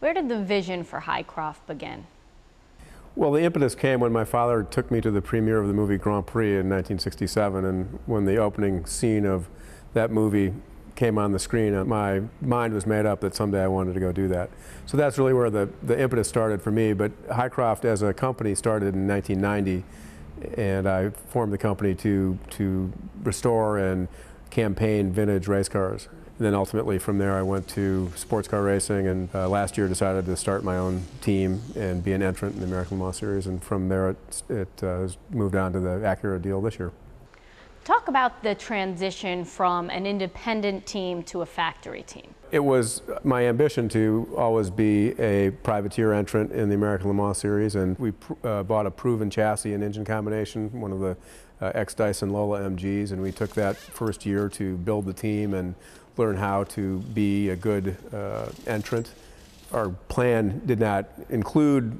Where did the vision for Highcroft begin? Well, the impetus came when my father took me to the premiere of the movie Grand Prix in 1967, and when the opening scene of that movie came on the screen, my mind was made up that someday I wanted to go do that. So that's really where the impetus started for me. But Highcroft as a company started in 1990, and I formed the company to restore and campaign vintage race cars. And then ultimately from there I went to sports car racing, and last year decided to start my own team and be an entrant in the American Le Mans Series, and from there it has moved on to the Acura deal this year. Talk about the transition from an independent team to a factory team. It was my ambition to always be a privateer entrant in the American Le Mans Series, and we bought a proven chassis and engine combination, one of the ex-Dyson Lola MGs, and we took that first year to build the team and learn how to be a good entrant. Our plan did not include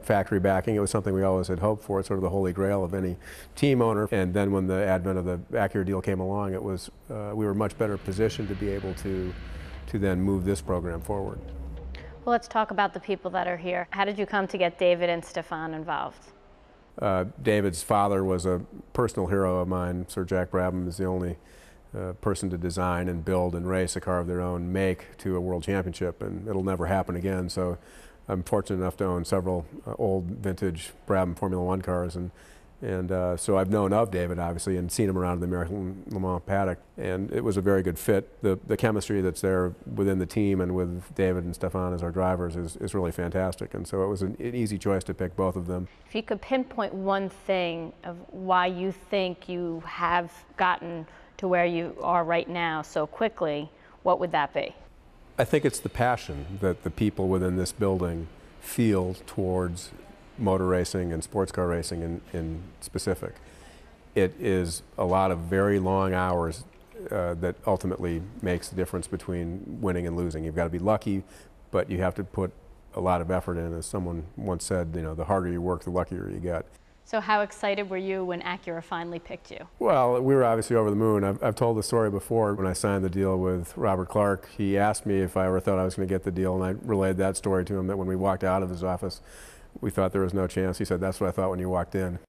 factory backing. It was something we always had hoped for. It's sort of the holy grail of any team owner. And then when the advent of the Acura deal came along, it was we were much better positioned to be able to then move this program forward. Well, let's talk about the people that are here. How did you come to get David and Stefan involved? David's father was a personal hero of mine. Sir Jack Brabham is the only person to design and build and race a car of their own make to a world championship, and it'll never happen again. So I'm fortunate enough to own several old vintage Brabham Formula One cars, and so I've known of David obviously and seen him around the American Le Mans paddock, and it was a very good fit. The chemistry that's there within the team and with David and Stefan as our drivers is really fantastic, and so it was an easy choice to pick both of them. If you could pinpoint one thing of why you think you have gotten to where you are right now so quickly, what would that be? I think it's the passion that the people within this building feel towards motor racing and sports car racing in specific. It is a lot of very long hours that ultimately makes the difference between winning and losing. You've got to be lucky, but you have to put a lot of effort in. As someone once said, you know, the harder you work, the luckier you get. So how excited were you when Acura finally picked you? Well, we were obviously over the moon. I've told the story before. When I signed the deal with Robert Clark, he asked me if I ever thought I was going to get the deal, and I relayed that story to him, that when we walked out of his office, we thought there was no chance. He said, "That's what I thought when you walked in."